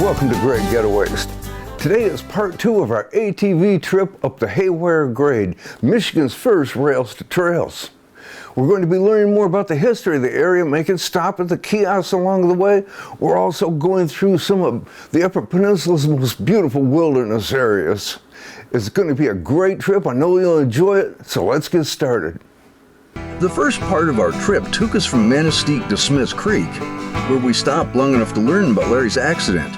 welcome to Great Getaways. Today is part 2 of our ATV trip up the Haywire Grade, Michigan's first rails to trails. We're going to be learning more about the history of the area, making stops at the kiosks along the way. We're also going through some of the Upper Peninsula's most beautiful wilderness areas. It's going to be a great trip. I know you'll enjoy it, so let's get started. The first part of our trip took us from Manistee to Smith's Creek, where we stopped long enough to learn about Larry's accident.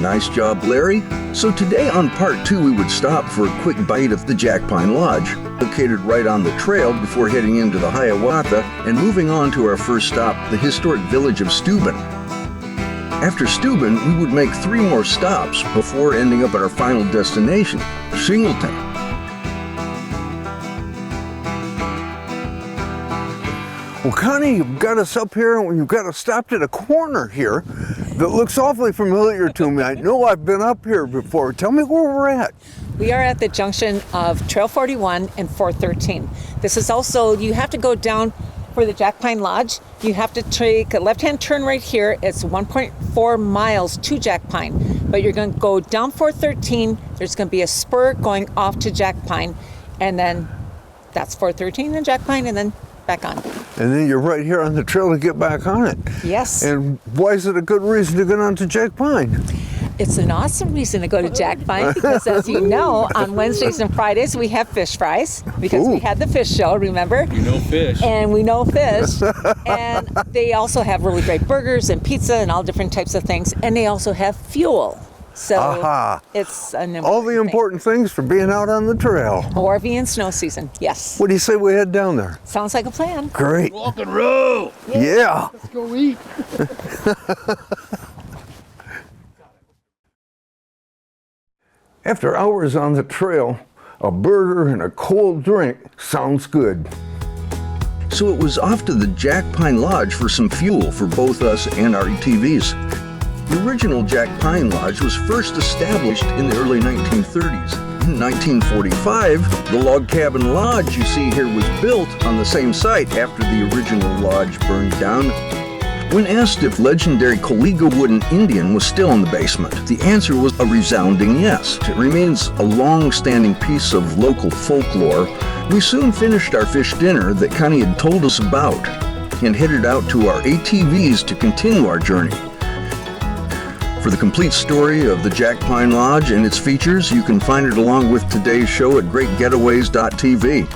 Nice job, Larry. So today on part 2, we would stop for a quick bite at the Jack Pine Lodge, located right on the trail before heading into the Hiawatha and moving on to our first stop, the historic village of Steuben. After Steuben, we would make 3 more stops before ending up at our final destination, Shingleton. Well, Connie, you've got us up here and you've got us stopped at a corner here that looks awfully familiar to me. I know I've been up here before. Tell me where we're at. We are at the junction of Trail 41 and 413. This is also, you have to go down for the Jack Pine Lodge. You have to take a left-hand turn right here. It's 1.4 miles to Jack Pine, but you're going to go down 413. There's going to be a spur going off to Jack Pine, and then that's 413 and Jack Pine, and then back on. And then you're right here on the trail to get back on it. Yes. And why is it a good reason to get on to Jack Pine? It's an awesome reason to go to Jack Pine because, as you know, on Wednesdays and Fridays we have fish fries because we had the fish show, remember? You know fish. And we know fish. And they also have really great burgers and pizza and all different types of things. And they also have fuel. So it's an important all the important things for being out on the trail. ORV and snow season, yes. What do you say we head down there? Sounds like a plan. Great. Walk and roll. Yeah. Let's go eat. After hours on the trail, a burger and a cold drink sounds good. So it was off to the Jack Pine Lodge for some fuel for both us and our ATVs. The original Jack Pine Lodge was first established in the early 1930s. In 1945, the log cabin lodge you see here was built on the same site after the original lodge burned down. When asked if legendary Coliga wooden Indian was still in the basement, the answer was a resounding yes. It remains a long-standing piece of local folklore. We soon finished our fish dinner that Connie had told us about and headed out to our ATVs to continue our journey. For the complete story of the Jack Pine Lodge and its features, you can find it along with today's show at greatgetaways.tv.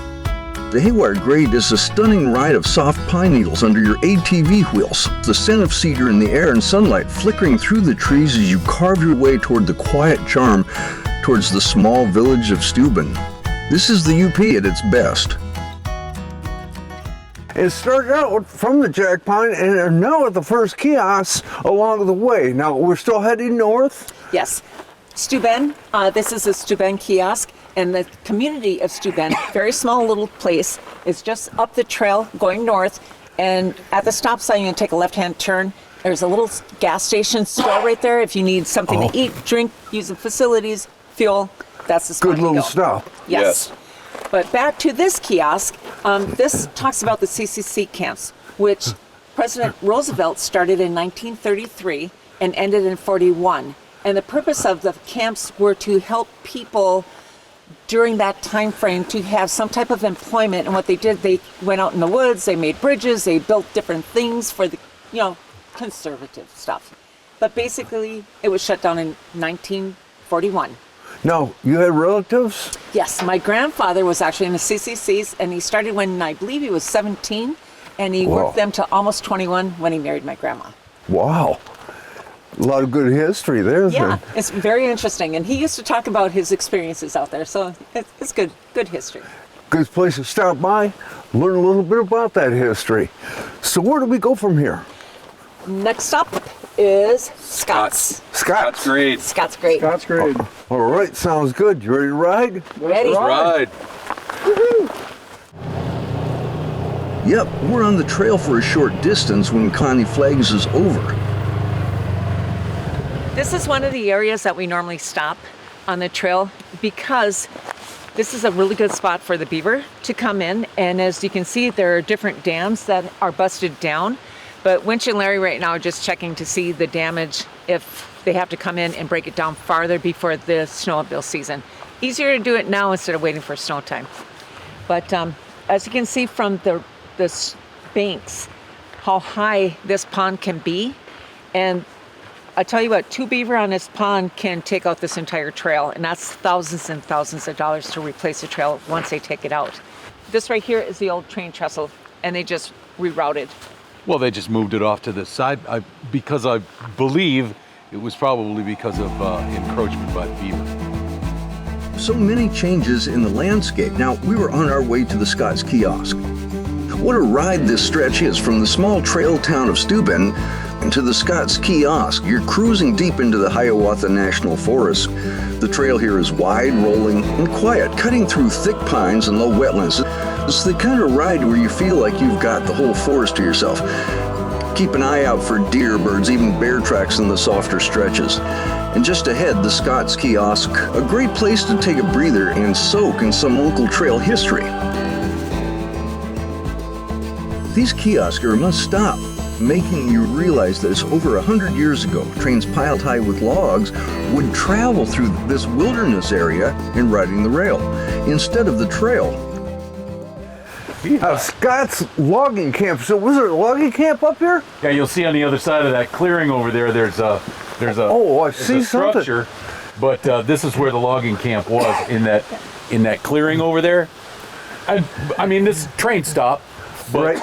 The Haywire Grade is a stunning ride of soft pine needles under your ATV wheels, the scent of cedar in the air and sunlight flickering through the trees as you carve your way toward the quiet charm towards the small village of Steuben. This is the UP at its best. It started out from the Jack Pine and are now at the first kiosk along the way. Now we're still heading north? Yes. Steuben, this is a Steuben kiosk, and the community of Steuben, very small little place, is just up the trail going north, and at the stop sign you can take a left-hand turn. There's a little gas station store right there if you need something to eat, drink, use the facilities, fuel. That's the spot. Good little stop. Yes. But back to this kiosk, this talks about the CCC Camps, which President Roosevelt started in 1933 and ended in 41. And the purpose of the camps were to help people during that time frame to have some type of employment. And what they did, they went out in the woods, they made bridges, they built different things for the, conservative stuff. But basically, it was shut down in 1941. Now, you had relatives? Yes, my grandfather was actually in the CCCs, and he started when I believe he was 17, and he worked them to almost 21 when he married my grandma. Wow. A lot of good history there. Yeah, it's very interesting, and he used to talk about his experiences out there, so it's good history. Good place to stop by, learn a little bit about that history. So where do we go from here? Next stop is Scott's. Scott's Grade. Scott's Grade. Scott's Grade. All right, sounds good. You ready to ride? Ready? Ride. Yep, we're on the trail for a short distance when Connie flags us over. This is one of the areas that we normally stop on the trail because this is a really good spot for the beaver to come in. And as you can see, there are different dams that are busted down. But Winch and Larry right now are just checking to see the damage if they have to come in and break it down farther before the snowmobile season. Easier to do it now instead of waiting for snow time. But as you can see from the banks, how high this pond can be. And I tell you what, 2 beaver on this pond can take out this entire trail, and that's thousands and thousands of dollars to replace the trail once they take it out. This right here is the old train trestle, and they just rerouted. Well, they just moved it off to the side because I believe it was probably because of encroachment by beaver. So many changes in the landscape. Now, we were on our way to the Scott's Kiosk. What a ride this stretch is from the small trail town of Steuben to the Scott's Kiosk. You're cruising deep into the Hiawatha National Forest. The trail here is wide, rolling, and quiet, cutting through thick pines and low wetlands. It's the kind of ride where you feel like you've got the whole forest to yourself. Keep an eye out for deer, birds, even bear tracks in the softer stretches. And just ahead, the Scott's Kiosk, a great place to take a breather and soak in some local trail history. These kiosks are a must-stop, making you realize that it's over 100 years ago, trains piled high with logs would travel through this wilderness area and riding the rail instead of the trail. Scott's logging camp. So was there a logging camp up here? Yeah, you'll see on the other side of that clearing over there. There's a I see structure, but this is where the logging camp was in that clearing over there. I mean, this train stop, but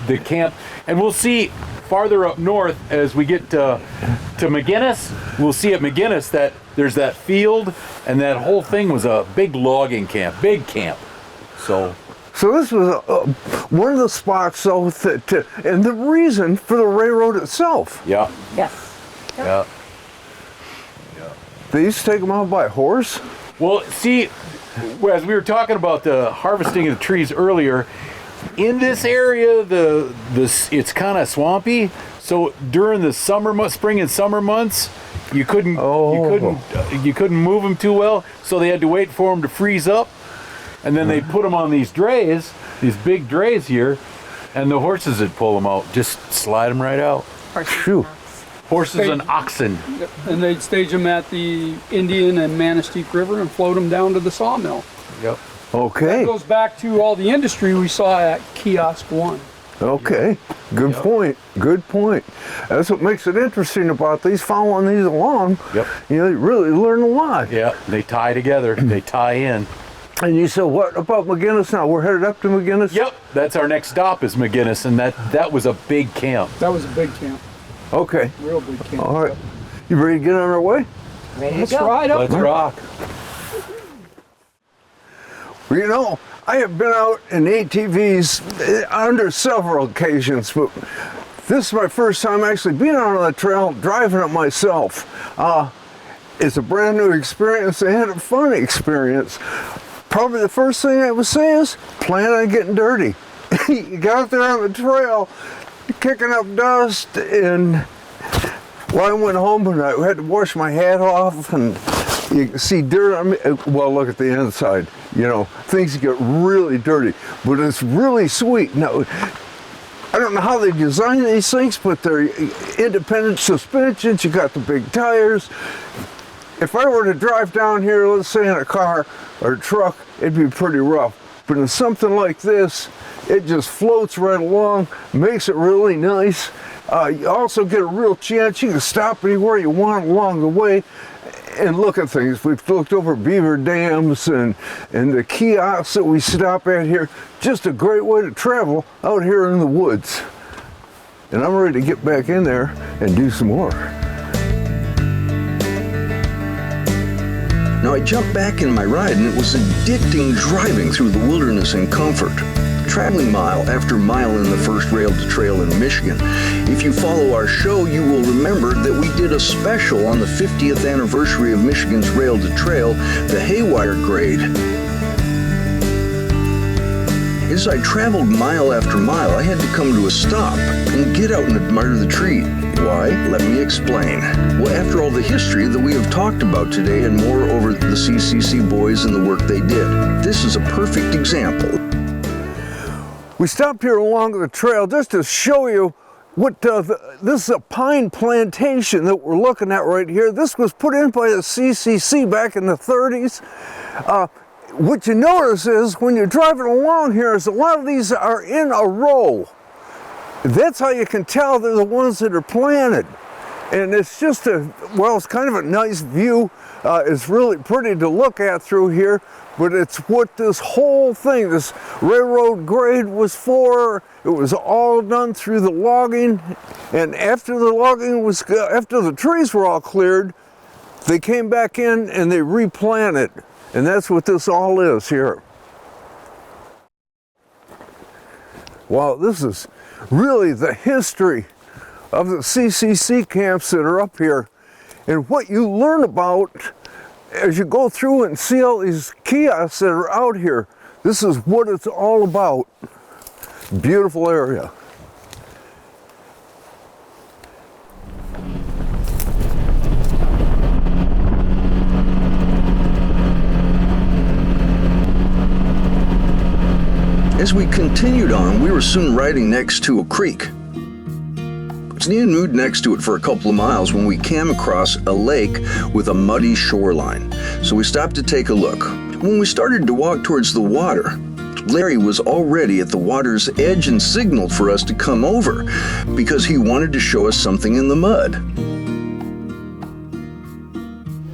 the camp, and we'll see farther up north as we get to McInnes. We'll see at McInnes that there's that field, and that whole thing was a big logging camp, big camp. So this was one of the spots, though, and the reason for the railroad itself. Yeah. Yes. Yeah. They used to take them out by horse. Well, see, as we were talking about the harvesting of the trees earlier, in this area, it's kind of swampy. So during the spring and summer months, you couldn't move them too well. So they had to wait for them to freeze up, and then they put them on these drays, these big drays here, and the horses would pull them out, just slide them right out. Horses and oxen. And they'd stage them at the Indian and Manistee River and float them down to the sawmill. Yep. Okay. That goes back to all the industry we saw at Kiosk 1. Okay. Good point. Good point. That's what makes it interesting about these, following these along. Yep. You know, you really learn a lot. Yeah, they tie together. They tie in. And you said, what about McInnes now? We're headed up to McInnes? Yep. That's our next stop is McInnes, and that was a big camp. That was a big camp. Okay. Real big camp. All right. You ready to get on our way? Ready Let's to go. ride up. Let's rock. Well, you know, I have been out in ATVs under several occasions, but this is my first time actually being out on the trail, driving it myself. It's a brand new experience and a fun experience. Probably the first thing I would say is plan on getting dirty. You get out there on the trail, kicking up dust, and I went home and I had to wash my hat off, and you can see dirt on me. Well, look at the inside. You know, things get really dirty, but it's really sweet. Now, I don't know how they design these things, but they're independent suspensions. You got the big tires. If I were to drive down here, let's say in a car or a truck, it'd be pretty rough. But in something like this, it just floats right along, makes it really nice. You also get a real chance. You can stop anywhere you want along the way and look at things. We've looked over beaver dams and the kiosks that we stop at here. Just a great way to travel out here in the woods. And I'm ready to get back in there and do some more. Now I jumped back in my ride, and it was addicting driving through the wilderness in comfort. Traveling mile after mile in the first rail to trail in Michigan. If you follow our show, you will remember that we did a special on the 50th anniversary of Michigan's rail to trail, the Haywire Grade. As I traveled mile after mile, I had to come to a stop and get out and admire the tree. Why? Let me explain. Well, after all the history that we have talked about today and more over the CCC boys and the work they did, this is a perfect example. We stopped here along the trail just to show you This is a pine plantation that we're looking at right here. This was put in by the CCC back in the 30s. What you notice is when you're driving along here is a lot of these are in a row. That's how you can tell they're the ones that are planted. And it's just it's kind of a nice view. It's really pretty to look at through here, but it's what this whole thing, this railroad grade was for. It was all done through the logging, and after the trees were all cleared, they came back in and they replanted, and that's what this all is here. Wow, this is really the history of the CCC camps that are up here, and what you learn about as you go through and see all these kiosks that are out here. This is what it's all about. Beautiful area. As we continued on, we were soon riding next to a creek. We moved next to it for a couple of miles when we came across a lake with a muddy shoreline. So we stopped to take a look. When we started to walk towards the water, Larry was already at the water's edge and signaled for us to come over because he wanted to show us something in the mud.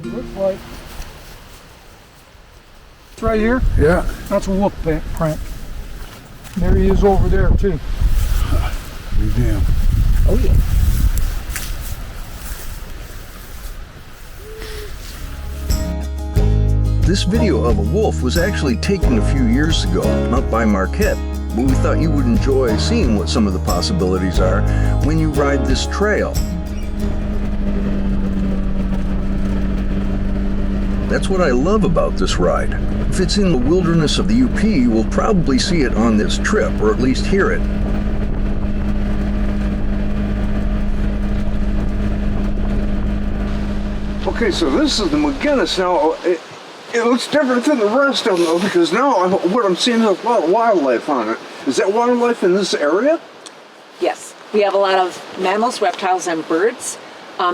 Looks like it's right here. Yeah. That's a wolf print. There he is over there too. Be damn. Oh yeah. This video of a wolf was actually taken a few years ago up by Marquette, but we thought you would enjoy seeing what some of the possibilities are when you ride this trail. That's what I love about this ride. If it's in the wilderness of the UP, you will probably see it on this trip, or at least hear it. Okay, so this is the McInnes. Now, it looks different than the rest of them, though, because now what I'm seeing is a lot of wildlife on it. Is that wildlife in this area? Yes, we have a lot of mammals, reptiles, and birds.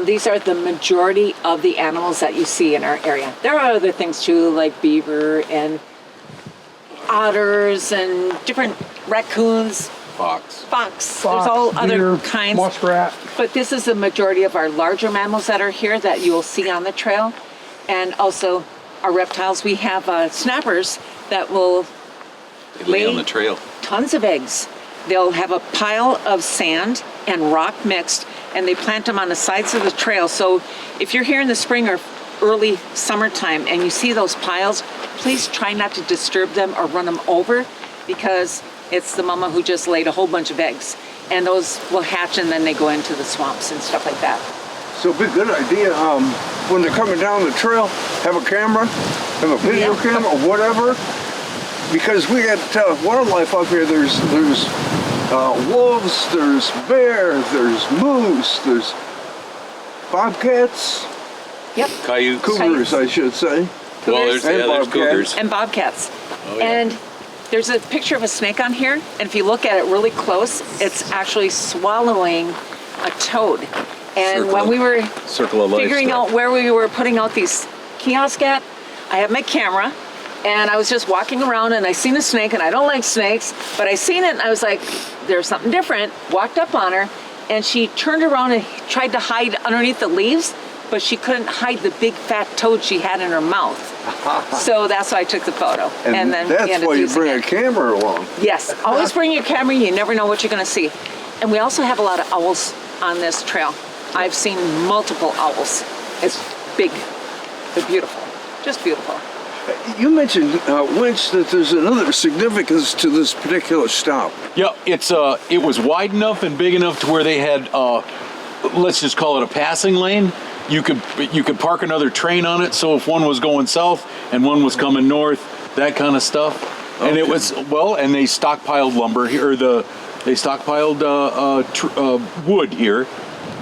These are the majority of the animals that you see in our area. There are other things too, like beaver and otters and different raccoons. Fox. There's all deer, other kinds. Muskrat. But this is the majority of our larger mammals that are here that you will see on the trail. And also our reptiles. We have snappers that will lay on the trail. Tons of eggs. They'll have a pile of sand and rock mixed, and they plant them on the sides of the trail. So if you're here in the spring or early summertime and you see those piles, please try not to disturb them or run them over, because it's the mama who just laid a whole bunch of eggs, and those will hatch and then they go into the swamps and stuff like that. So it'd be a good idea when they're coming down the trail, have a camera, have a video camera or whatever, because we got wildlife up here. There's wolves, there's bears, there's moose, there's bobcats. Yep. Coyotes. Cougars, I should say. Well, there's cougars. And bobcats. Oh, yeah. And there's a picture of a snake on here, and if you look at it really close, it's actually swallowing a toad. And when we were figuring out where we were putting out these kiosks at, I have my camera, and I was just walking around, and I seen a snake, and I don't like snakes, but I seen it, and I was like, there's something different. Walked up on her, and she turned around and tried to hide underneath the leaves, but she couldn't hide the big fat toad she had in her mouth. So that's why I took the photo. And then that's why you bring a camera along. Yes, always bring your camera. You never know what you're going to see. And we also have a lot of owls on this trail. I've seen multiple owls. It's big. They're beautiful. Just beautiful. You mentioned, Winch, that there's another significance to this particular stop. Yeah, it was wide enough and big enough to where they had, let's just call it a passing lane. You could park another train on it, so if one was going south and one was coming north, that kind of stuff. Okay. And it was, and they stockpiled lumber here, they stockpiled wood here.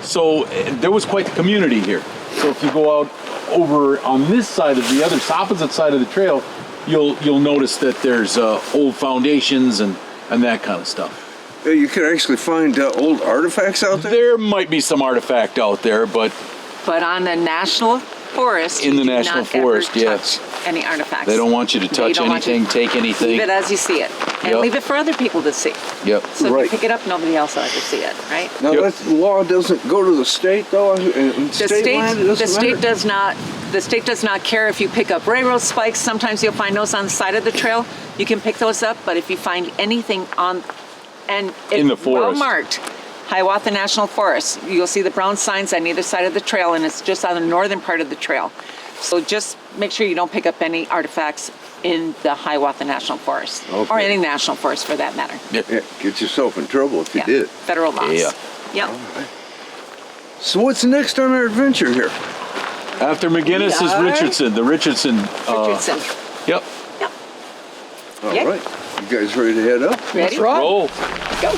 So there was quite the community here. So if you go out over on this side of the opposite side of the trail, you'll notice that there's old foundations and that kind of stuff. You can actually find old artifacts out there? There might be some artifact out there, but But on the national forest, In you the do national not ever forest, touch yes. any artifacts. they don't want you to touch don't want anything, you- take anything. Leave it as you see it, and Yep. leave it for other people to see. Yep. So Right. if you pick it up, nobody else will ever see it, right? Now, Yep. that law doesn't go to the state, though? And The land, it the doesn't state matter? does not. The state does not care if you pick up railroad spikes. Sometimes you'll find those on the side of the trail. You can pick those up, but if you find anything on, and In the it's well forest. marked, Hiawatha National Forest, you'll see the brown signs on either side of the trail, and it's just on the northern part of the trail. So just make sure you don't pick up any artifacts in the Hiawatha National Forest, or Okay. any national forest for that matter. Yeah, get yourself in trouble if you did. Federal laws. Yeah. Yep. So what's next on our adventure here? After McInnes is Yeah. Richardson. The Richardson. Richardson. Yep. Yep. All Yeah. right. You guys ready to head up? Ready? Roll. Go.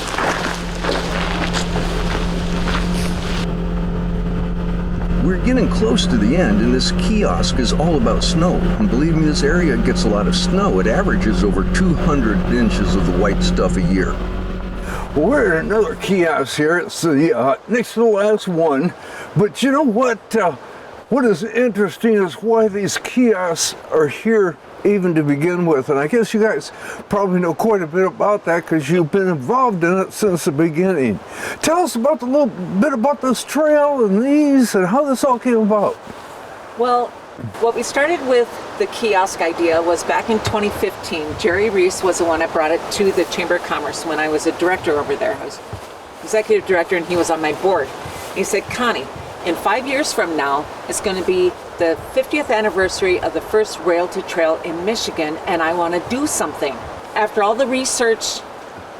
We're getting close to the end, and this kiosk is all about snow. And believe me, this area gets a lot of snow. It averages over 200 inches of the white stuff a year. Well, we're at another kiosk here. It's the next to the last one. But you know what? What is interesting is why these kiosks are here even to begin with. And I guess you guys probably know quite a bit about that because you've been involved in it since the beginning. Tell us about a little bit about this trail and these and how this all came about. Well, what we started with the kiosk idea was back in 2015. Jerry Reese was the one that brought it to the Chamber of Commerce when I was a director over there. I was executive director and he was on my board. He said, Connie, in 5 years from now, it's going to be the 50th anniversary of the first rail to trail in Michigan, and I want to do something. After all the research,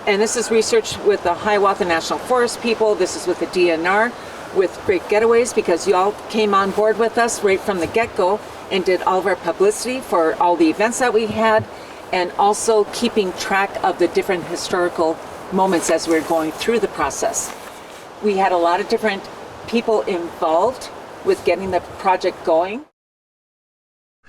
and this is research with the Hiawatha National Forest people, this is with the DNR, with Great Getaways, because you all came on board with us right from the get-go and did all of our publicity for all the events that we had, and also keeping track of the different historical moments as we were going through the process. We had a lot of different people involved with getting the project going.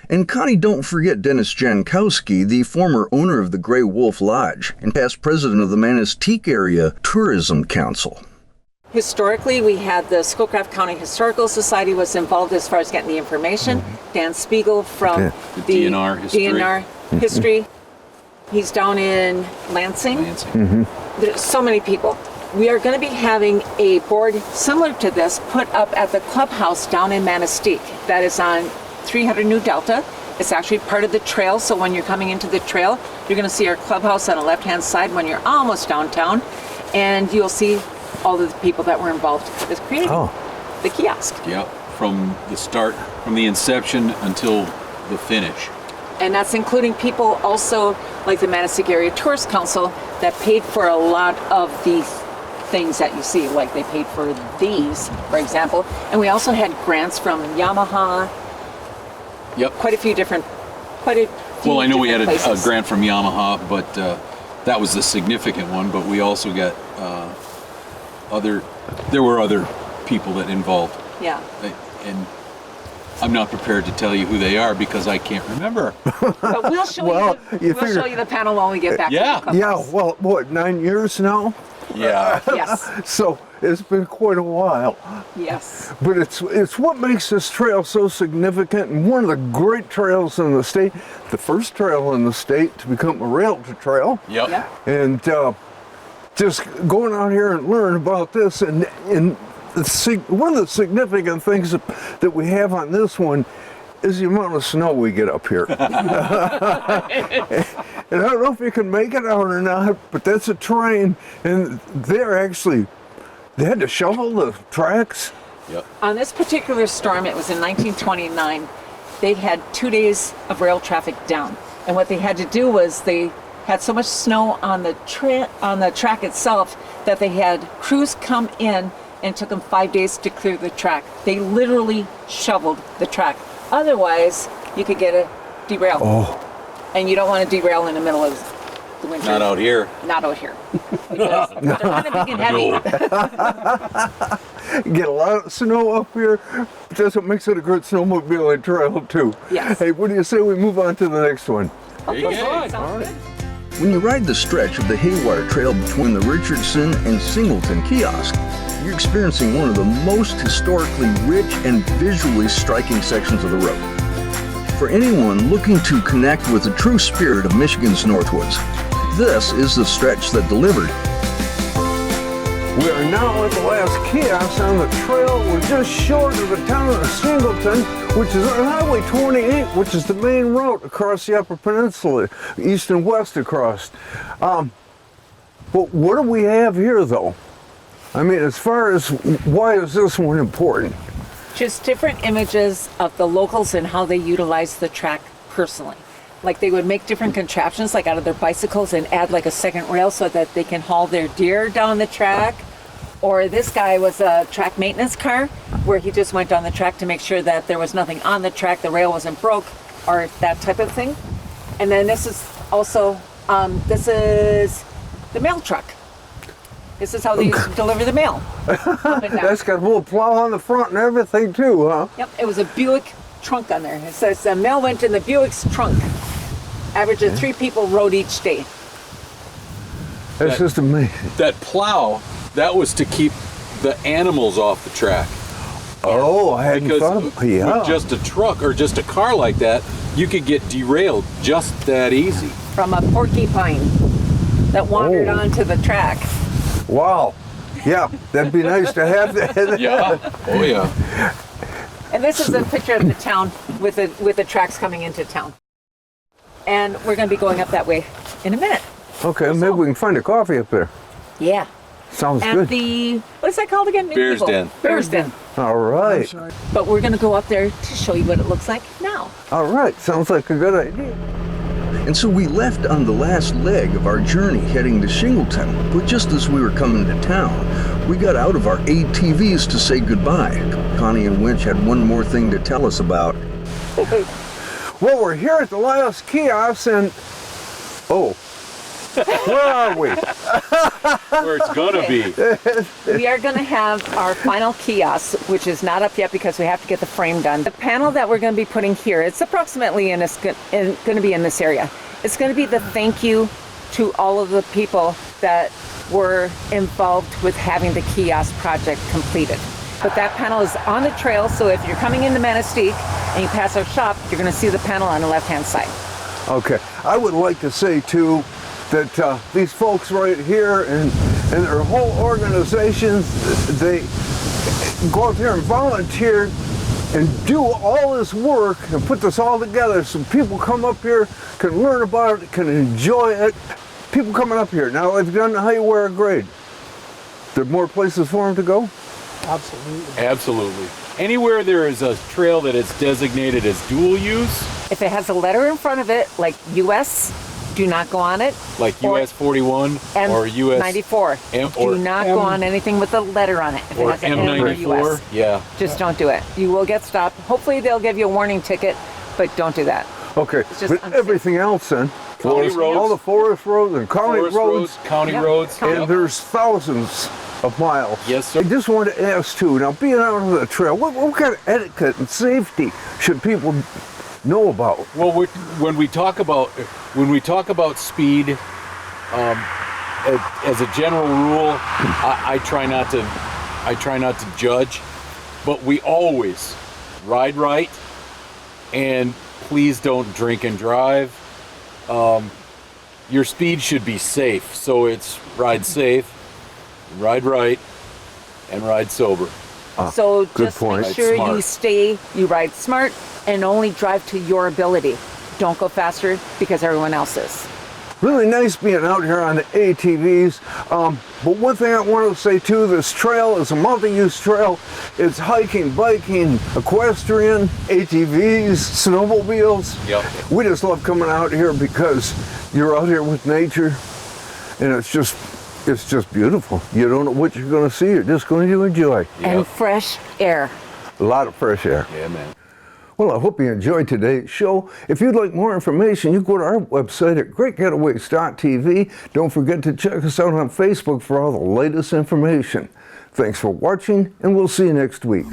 And Connie, don't forget Dennis Jankowski, the former owner of the Grey Wolf Lodge and past president of the Manistee Area Tourism Council. Historically, we had the Schoolcraft County Historical Society was involved as far as getting the information. Dan Spiegel from The DNR history. DNR history. He's down in Lansing. There's so many people. We are going to be having a board similar to this put up at the clubhouse down in Manistee. That is on 300 New Delta. It's actually part of the trail, so when you're coming into the trail, you're going to see our clubhouse on the left-hand side when you're almost downtown, and you'll see all of the people that were involved with creating the kiosk. Yep, from the start, from the inception until the finish. And that's including people also like the Manistee Area Tourist Council that paid for a lot of these things that you see, like they paid for these, for example. And we also had grants from Yamaha, Yep. quite a few different Well, I know we had a places. grant from Yamaha, but that was the significant one. But we also got there were other people that involved. Yeah. And I'm not prepared to tell you who they are because I can't remember. But we'll show Well, we'll show you the panel when we get back Yeah. to the Yeah, clubhouse. well, what, 9 years now? Yeah. Yes. So it's been quite a while. Yes. But it's what makes this trail so significant and one of the great trails in the state, the first trail in the state to become a rail to trail. Yep. Yeah. And just going out here and learn about this and one of the significant things that we have on this one is the amount of snow we get up here. And I don't know if you can make it out or not, but that's a train, and they had to shovel the tracks. Yep. On this particular storm, it was in 1929, they had 2 days of rail traffic down. And what they had to do was they had so much snow on the track itself that they had crews come in, and it took them 5 days to clear the track. They literally shoveled the track. Otherwise, you could get a derail. Oh. And you don't want to derail in the middle of the winter. Not out here. Not out here. Because they're kind of big and heavy. Get a lot of snow up here, but that's what makes it a good snowmobiling trail too. Yes. Hey, what do you say we move on to the next one? There you go. Sounds good. When you ride the stretch of the Haywire Trail between the Richardson and Shingleton kiosk, you're experiencing one of the most historically rich and visually striking sections of the road. For anyone looking to connect with the true spirit of Michigan's Northwoods, this is the stretch that delivered. We are now at the last kiosk on the trail. We're just short of the town of Shingleton, which is on Highway 28, which is the main route across the Upper Peninsula, east and west across. But what do we have here, though? I mean, as far as why is this one important? Just different images of the locals and how they utilize the track personally. Like they would make different contraptions like out of their bicycles and add like a second rail so that they can haul their deer down the track. Or this guy was a track maintenance car where he just went down the track to make sure that there was nothing on the track, the rail wasn't broke or that type of thing. And then this is also, this is the mail truck. This is how they used to deliver the mail. That's got a little plow on the front and everything too, huh? Yep, it was a Buick trunk on there. It says the mail went in the Buick's trunk. Average of 3 people rode each day. That's just amazing. That plow, that was to keep the animals off the track. Oh, I hadn't thought Because of yeah. with just a truck or just a car like that, you could get derailed just that easy. From a porcupine that wandered Oh. onto the track. Wow. Yeah, that'd be nice to have that. Yeah. Oh yeah. And this is a picture of the town with the tracks coming into town. And we're going to be going up that way in a minute. Okay, maybe we can find a coffee up there. Yeah. Sounds At good. the, what is that called again? Bear's Den. Bear's Den. All right. But we're going to go up there to show you what it looks like now. All right. Sounds like a good idea. And so we left on the last leg of our journey heading to Shingleton, but just as we were coming to town, we got out of our ATVs to say goodbye. Connie and Winch had one more thing to tell us about. Well, we're here at the last kiosk and, oh, where are we? Where it's gonna be. We are going to have our final kiosk, which is not up yet because we have to get the frame done. The panel that we're going to be putting here, it's approximately going to be in this area. It's going to be the thank you to all of the people that were involved with having the kiosk project completed. But that panel is on the trail, so if you're coming into Manistee and you pass our shop, you're going to see the panel on the left-hand side. Okay. I would like to say, too, that these folks right here and their whole organizations, they go out there and volunteer and do all this work and put this all together so people come up here, can learn about it, can enjoy it. People coming up here. Now, they've done the Haywire Grade. There are more places for them to go? Absolutely. Absolutely. Anywhere there is a trail that is designated as dual use, If it has a letter in front of it, like US, do not go on it. like Or US 41 or US 94. or Do not go on anything with a letter on it. If it or has an M or M94. US. Yeah. Just don't do it. You will get stopped. Hopefully they'll give you a warning ticket, but don't do that. Okay, just but unsafe. everything else then? County roads. All the forest roads and county Forest roads. county Yep. roads. County- And there's thousands of miles. Yes, sir. I just wanted to ask too, now being out on the trail, what kind of etiquette and safety should people know about? Well, when we talk about speed, as a general rule, I try not to judge, but we always ride right, and please don't drink and drive. Your speed should be safe, so it's ride safe, ride right, and ride sober. So good just point. make sure Ride smart. you ride smart and only drive to your ability. Don't go faster because everyone else is. Really nice being out here on the ATVs. But one thing I want to say too, this trail is a multi-use trail. It's hiking, biking, equestrian, ATVs, snowmobiles. Yep. We just love coming out here because you're out here with nature and it's just beautiful. You don't know what you're going to see. You're just going to enjoy. And fresh air. A lot of fresh air. Yeah, man. Well, I hope you enjoyed today's show. If you'd like more information, you can go to our website at greatgetaways.tv. Don't forget to check us out on Facebook for all the latest information. Thanks for watching, and we'll see you next week.